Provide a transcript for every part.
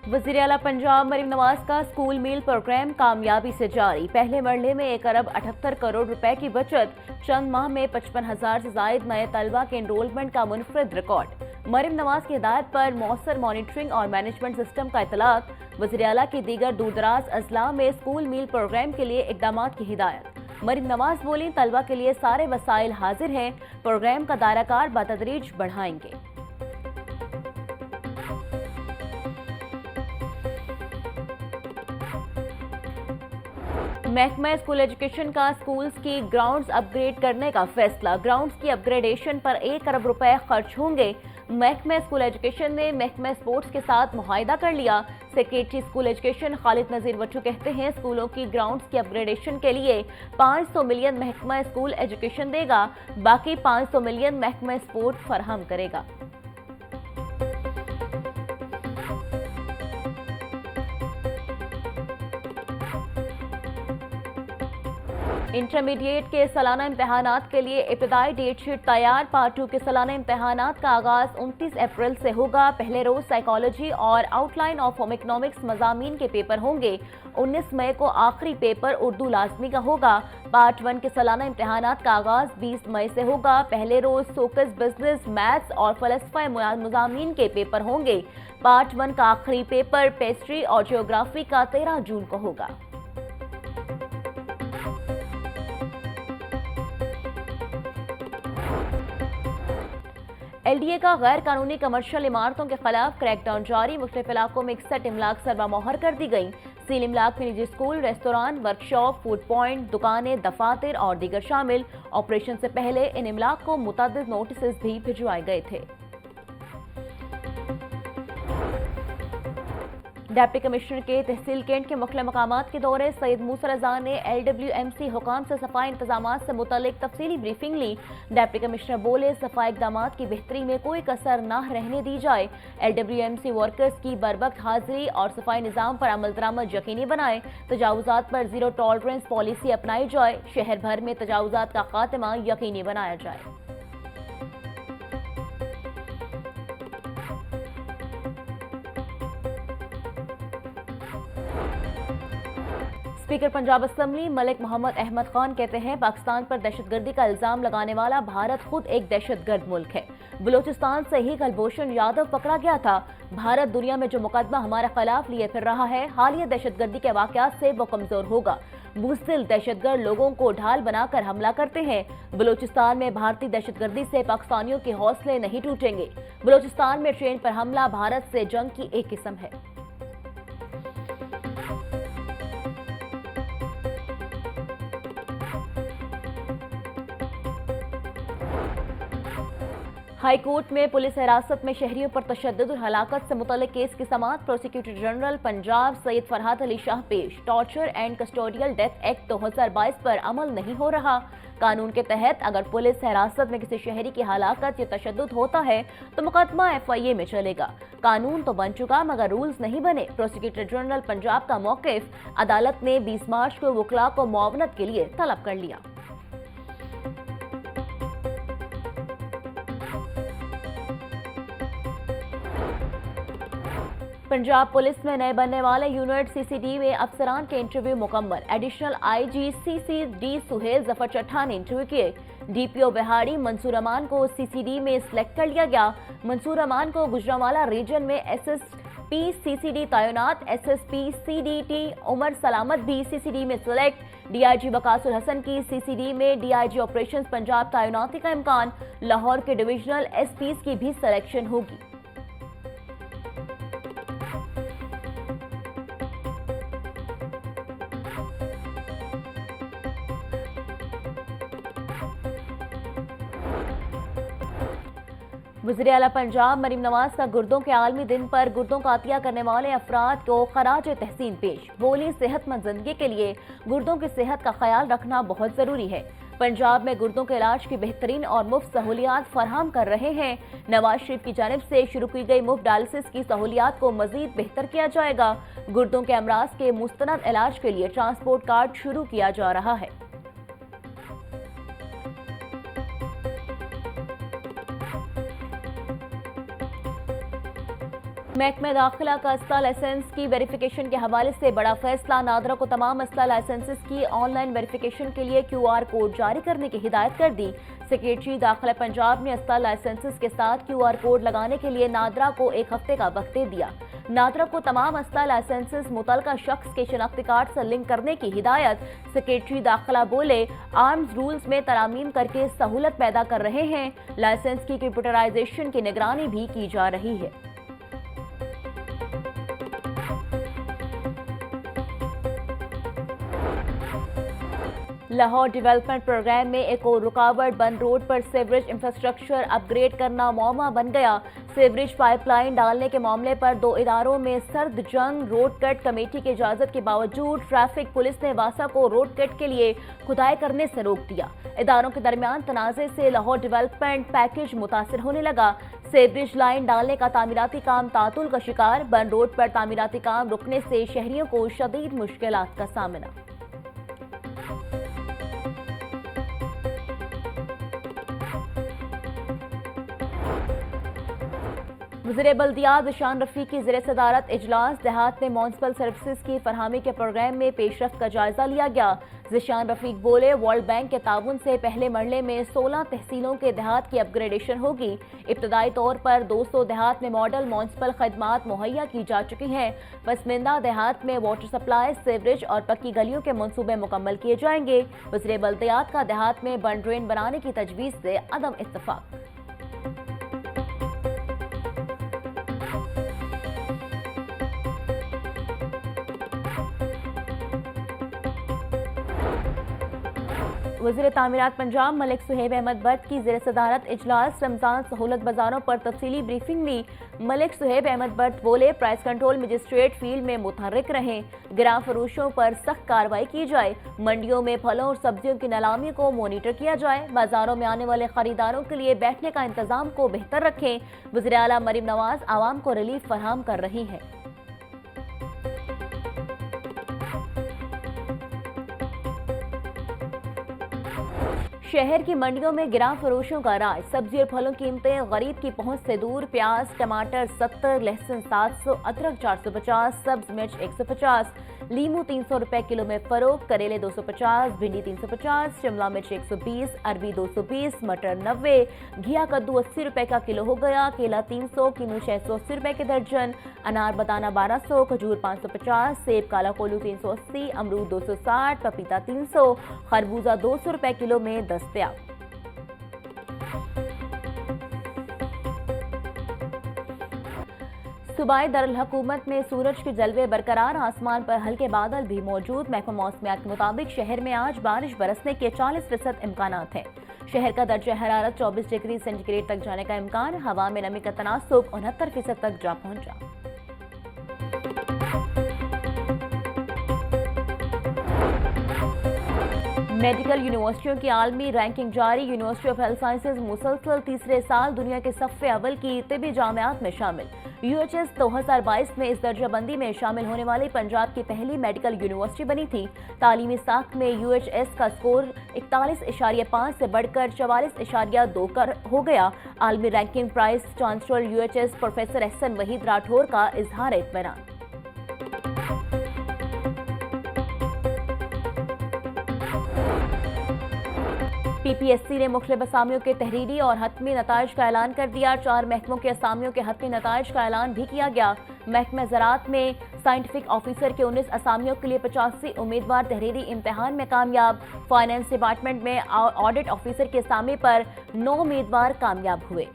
वज़ीर आला पंजाब मरीम नवाज का स्कूल मील प्रोग्राम कामयाबी से जारी। पहले मरहले में 1 अरब 78 करोड़ रुपए की बचत। चंद माह में 55,000 से जायद नए तलबा के एनरोलमेंट का मुनफरिद रिकॉर्ड। मरीम नवाज की हिदायत पर मौसर मॉनिटरिंग और मैनेजमेंट सिस्टम का इतलाक। वज़ीर आला की दीगर दूरदराज अजला में स्कूल मील प्रोग्राम के लिए इकदाम की हिदायत। मरीम नवाज बोली, तलबा के लिए सारे वसाइल हाजिर हैं, प्रोग्राम का दायराकार बतदरीज बढ़ाएंगे। महकमा स्कूल एजुकेशन का स्कूल्स की ग्राउंड्स अपग्रेड करने का फैसला। ग्राउंड्स की अपग्रेडेशन पर 1 अरब रुपए खर्च होंगे। महकमा स्कूल एजुकेशन ने महकमा स्पोर्ट्स के साथ मुआहिदा कर लिया। सेक्रेटरी स्कूल एजुकेशन खालिद नजीर वट्टू कहते हैं, स्कूलों की ग्राउंड्स की अपग्रेडेशन के लिए 500 मिलियन महकमा स्कूल एजुकेशन देगा, बाकी 500 मिलियन महकमा स्पोर्ट फराहम करेगा। इंटरमीडिएट के सालाना इम्तहानात के लिए इब्तदाई डेट शीट तैयार। पार्ट 2 के सालाना इम्तहानात का आगाज 29 अप्रैल से होगा। पहले रोज साइकोलॉजी और आउटलाइन ऑफ होम इकनॉमिक्स मजामीन के पेपर होंगे। 19 मई को आखिरी पेपर उर्दू लाजमी का होगा। पार्ट 1 के सालाना इम्तहानात का आगाज 20 मई से होगा। पहले रोज सोकस, बिजनेस, मैथ्स और फलसफा मजामीन के पेपर होंगे। पार्ट 1 का आखिरी पेपर पेस्ट्री और जियोग्राफी का 13 जून को होगा। LDA का गैर कानूनी कमर्शियल इमारतों के खिलाफ क्रैकडाउन जारी। मुख्तलिफ इलाकों में 61 इमलाक सरबा मोहर कर दी गई। सील इमलाक में निजी school, restaurant, workshop, food point, दुकानें, दफातर और दीगर शामिल। ऑपरेशन से पहले इन इमलाक को मुतअद्दिद नोटिस भी भिजवाए गए थे। डिप्टी कमिश्नर के तहसील कैंट के मुख्तलिफ मकामात के दौरे। सैयद मूसा रज़ा ने LWMC हुकाम से सफाई इंतजामात से मुतल्लिक तफसीली ब्रीफिंग ली। डिप्टी कमिश्नर बोले, सफाई इक़दामात की बेहतरी में कोई कसर न रहने दी जाए। LWMC वर्कर्स की बरवक्त हाजिरी और सफाई निज़ाम पर अमल दरामद यकीनी बनाए। तजावुज़ात पर जीरो टॉलरेंस पॉलिसी अपनाई जाए। शहर भर में तजावुज़ात का खात्मा यकीनी बनाया जाए। स्पीकर पंजाब असम्बली मलिक मोहम्मद अहमद खान कहते हैं, पाकिस्तान पर दहशतगर्दी का इल्जाम लगाने वाला भारत खुद एक दहशतगर्द मुल्क है। बलूचिस्तान से ही कुलभूषण यादव पकड़ा गया था। भारत दुनिया में जो मुकदमा हमारे खिलाफ लिए फिर रहा है, हालिया दहशतगर्दी के वाकयात से वो कमजोर होगा। बुज़दिल दहशतगर्द लोगों को ढाल बनाकर हमला करते हैं। बलूचिस्तान में भारतीय दहशतगर्दी से पाकिस्तानियों के हौसले नहीं टूटेंगे। बलूचिस्तान में ट्रेन पर हमला भारत से जंग की एक किस्म है। हाई कोर्ट में पुलिस हिरासत में शहरियों पर तशद्दुद और हलाकत से मुतल्लिक केस की समाअत। प्रोसिक्यूटर जनरल पंजाब सैयद फरहाद अली शाह पेश। Torture and custodial death act 2022 पर अमल नहीं हो रहा। कानून के तहत अगर पुलिस हिरासत में किसी शहरी की हलाकत या तशद्दुद होता है तो मुकदमा FIA में चलेगा। कानून तो बन चुका मगर रूल्स नहीं बने। प्रोसिक्यूटर जनरल पंजाब का मौकिफ। अदालत ने 20 मार्च को वकला को मुआवनत के लिए तलब कर लिया। पंजाब पुलिस में नए बनने वाले यूनिट CCD में अफसरान के इंटरव्यू मुकम्मल। Additional IG CCD Suhail Zafar Chattha ने इंटरव्यू किए। DPO बिहाड़ी मंसूर अमान को CCD में सिलेक्ट कर लिया गया। मंसूर अमान को गुजरांवाला रीजन में SSP CCD तैनात। SSP CDT उमर सलामत भी CCD में सिलेक्ट। DIG वकासुल हसन की CCD में DIG ऑपरेशंस पंजाब तैनाती का इम्कान। लाहौर के डिविजनल SPs की भी सिलेक्शन होगी। वज़ीर आला पंजाब मरीम नवाज का गुर्दों के आलमी दिन पर गुर्दों का अतिया करने वाले अफराद को खराज तहसीन पेश। बोली, सेहतमंद जिंदगी के लिए गुर्दों की सेहत का ख्याल रखना बहुत जरूरी है। पंजाब में गुर्दों के इलाज की बेहतरीन और मुफ्त सहूलियात फराहम कर रहे हैं। नवाज शरीफ की जानिब से शुरू की गई मुफ्त डायलिसिस की सहूलियात को मजीद बेहतर किया जाएगा। गुर्दों के अमराज के मुस्तनद इलाज के लिए ट्रांसपोर्ट कार्ड शुरू किया जा रहा है। महकमे दाखिला का अस्ता लाइसेंस की वेरिफिकेशन के हवाले से बड़ा फैसला। नादरा को तमाम अस्ता लाइसेंसेस की ऑनलाइन वेरिफिकेशन के लिए QR कोड जारी करने की हिदायत कर दी। सेक्रेटरी दाखिला पंजाब ने अस्ता लाइसेंसेस के साथ QR कोड लगाने के लिए नादरा को 1 हफ्ते का वक्त दे दिया। नादरा को तमाम अस्ता लाइसेंसेस मुतलका शख्स के शनाख्ती कार्ड से लिंक करने की हिदायत। सेक्रेटरी दाखिला बोले, आर्म्स रूल्स में तरामीम करके सहूलत पैदा कर रहे हैं। लाइसेंस की कंप्यूटराइजेशन की निगरानी भी की जा रही है। लाहौर डेवलपमेंट प्रोग्राम में एक और रुकावट। बंद रोड पर सीवरेज इंफ्रास्ट्रक्चर अपग्रेड करना मौमा बन गया। सीवरेज पाइपलाइन डालने के मामले पर 2 इदारों में सर्द जंग। रोड कट कमेटी की इजाजत के बावजूद ट्रैफिक पुलिस ने वासा को रोड कट के लिए खुदाई करने से रोक दिया। इदारों के दरमियान तनाज़े से लाहौर डेवलपमेंट पैकेज मुतासिर होने लगा। सीवरेज लाइन डालने का तामीराती काम तातुल का शिकार। बंद रोड पर तामीराती काम रुकने से शहरियों को शदीद मुश्किलात का सामना। वज़ीर बल्दियात ज़िशान रफ़ीक की ज़ेर सदारत इजलास। देहात में म्यूनिसिपल सर्विसेज की फरहमी के प्रोग्राम में पेशरफ्त का जायजा लिया गया। ज़िशान रफ़ीक बोले, वर्ल्ड बैंक के ताउन से पहले मरले में 16 तहसीलों के देहात की अपग्रेडेशन होगी। इब्तदाई तौर पर 200 देहात में मॉडल म्यूनिसिपल खदमात मुहैया की जा चुकी हैं। पसमिंदा देहात में वाटर सप्लाई, सीवरेज और पक्की गलियों के मंसूबे मुकम्मल किए जाएंगे। वज़ीर बल्दियात का देहात में बंड ड्रेन बनाने की तजवीज़ से अदम इत्तफाक। वज़ीर तामीरात पंजाब मलिक सुहेब अहमद बट की ज़ेर सदारत इजलास। रमज़ान सहूलत बाजारों पर तफसीली ब्रीफिंग ली। मलिक सुहेब अहमद बट बोले, प्राइस कंट्रोल मजिस्ट्रेट फील्ड में मुतहर्रिक रहें। गिरां फरोशों पर सख्त कार्रवाई की जाए। मंडियों में फलों और सब्जियों की नीलामी को मॉनिटर किया जाए। बाजारों में आने वाले खरीदारों के लिए बैठने का इंतजाम को बेहतर रखें। वज़ीर आला मरीम नवाज आवाम को रिलीफ फराहम कर रही है। शहर की मंडियों में गिरां फरोशों का राज। सब्जी और फलों की कीमतें गरीब की पहुंच से दूर। प्याज टमाटर 70, लहसुन 700, अदरक 450, सब्ज मिर्च 150, लीमू 300 रुपए किलो में फरोख्त। करेले 250, भिंडी 350, शिमला मिर्च 120, अरबी 220, मटर 90, घिया कद्दू 80 रुपए का किलो हो गया। केला 300, किनू 680 रुपए के दर्जन, अनार बताना 1200, खजूर 550, सेब काला कोलू 380, अमरूद 260, पपीता 300, खरबूजा 200 रुपए किलो में दस्तयाब। सूबाई दारुल हुकूमत में सूरज के जलवे बरकरार। आसमान पर हल्के बादल भी मौजूद। महकमा मौसमियात के मुताबिक शहर में आज बारिश बरसने के 40% इम्कानात हैं। शहर का दर्जा हरारत 24 डिग्री सेंटीग्रेड तक जाने का इम्कान। हवा में नमी का तनासुब 69% तक जा पहुंचा। मेडिकल यूनिवर्सिटियों की आलमी रैंकिंग जारी। यूनिवर्सिटी ऑफ हेल्थ साइंसेज मुसलसल तीसरे साल दुनिया के सफ़े अव्वल की तिबी जामियात में शामिल। UHS 2022 में इस दर्जाबंदी में शामिल होने वाली पंजाब की पहली मेडिकल यूनिवर्सिटी बनी थी। तालीमी साख में UHS का स्कोर 41.5 से बढ़कर 44.2 हो गया। आलमी रैंकिंग प्राइस chancellor UHS professor Ahsan Waheed Rathore का इजहार इत्मीनान। PPSC ने मुख्तलिफ असामियों के तहरीरी और हतमी नताइज का ऐलान कर दिया। 4 महकमों के असामियों के हतमी नताइज का ऐलान भी किया गया। महकमा ज़राअत में साइंटिफिक ऑफिसर के 19 असामियों के लिए 85 उम्मीदवार तहरीरी इम्तहान में कामयाब। फाइनेंस डिपार्टमेंट में ऑडिट ऑफिसर के असामी पर 9 उम्मीदवार कामयाब हुए।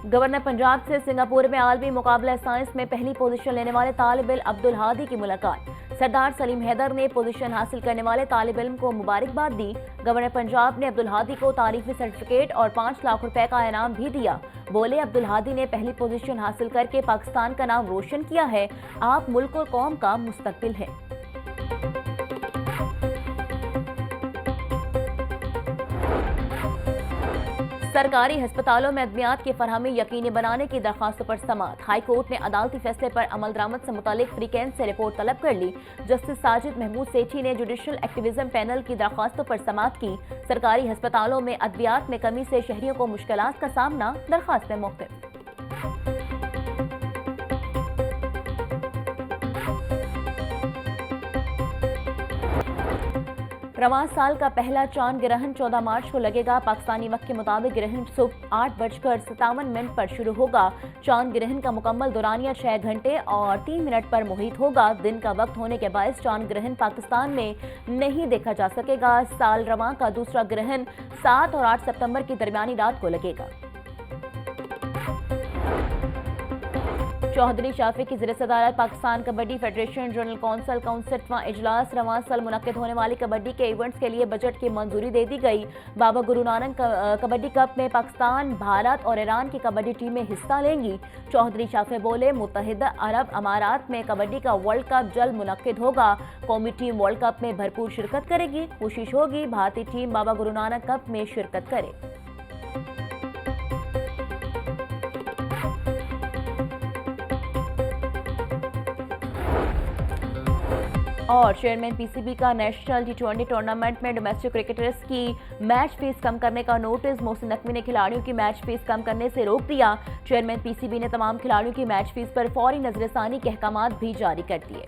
गवर्नर पंजाब से सिंगापुर में आलमी मुकाबला साइंस में पहली पोजीशन लेने वाले तालिब इल्म अब्दुल हादी की मुलाकात। सरदार सलीम हैदर ने पोजीशन हासिल करने वाले तालिब इल्म को मुबारकबाद दी। गवर्नर पंजाब ने अब्दुल हादी को तारीफी सर्टिफिकेट और 5 लाख रुपए का इनाम भी दिया। बोले, अब्दुल हादी ने पहली पोजीशन हासिल करके पाकिस्तान का नाम रोशन किया है। आप मुल्क और कौम का मुस्तकबिल हैं। सरकारी अस्पतालों में अद्वियात की फरहमी यकीनी बनाने की दरखास्तों पर समाअत। हाई कोर्ट ने अदालती फैसले पर अमल दरामद से मुतालिक फ्रीकेंस से रिपोर्ट तलब कर ली। जस्टिस साजिद महमूद सेठी ने जुडिशल एक्टिविज्म पैनल की दरखास्तों पर समाअत की। सरकारी अस्पतालों में अद्वियात में कमी से शहरियों को मुश्किलात का सामना, दरखास्त में मौक़िफ़। रवां साल का पहला चांद ग्रहण 14 मार्च को लगेगा। पाकिस्तानी वक्त के मुताबिक ग्रहण सुबह 8:57 पर शुरू होगा। चांद ग्रहण का मुकम्मल दौरानिया 6 घंटे और 3 मिनट पर मुहित होगा। दिन का वक्त होने के बायस चांद ग्रहण पाकिस्तान में नहीं देखा जा सकेगा। साल रवां का दूसरा ग्रहण 7 और 8 सितंबर की दरमियानी रात को लगेगा। चौधरी शाफी की ज़िर सदारत Pakistan kabaddi federation general council का 59वां इजलास। रवां साल मुनक्किद होने वाली कबड्डी के इवेंट्स के लिए बजट की मंजूरी दे दी गई। बाबा गुरु नानक कबड्डी कप में पाकिस्तान, भारत और ईरान की कबड्डी टीमें हिस्सा लेंगी। चौधरी शाफी बोले, मुत्तहिदा अरब अमारात में कबड्डी का वर्ल्ड कप जल्द मुनक्किद होगा। कौमी टीम वर्ल्ड कप में भरपूर शिरकत करेगी। कोशिश होगी भारतीय टीम बाबा गुरु नानक कप में शिरकत करे। और चेयरमैन पीसीबी का नेशनल T20 टूर्नामेंट में डोमेस्टिक क्रिकेटर्स की मैच फीस कम करने का नोटिस। मोहसिन नकवी ने खिलाड़ियों की मैच फीस कम करने से रोक दिया। चेयरमैन पीसीबी ने तमाम खिलाड़ियों की मैच फीस पर फौरी नजरसानी के अहकामात भी जारी कर दिए।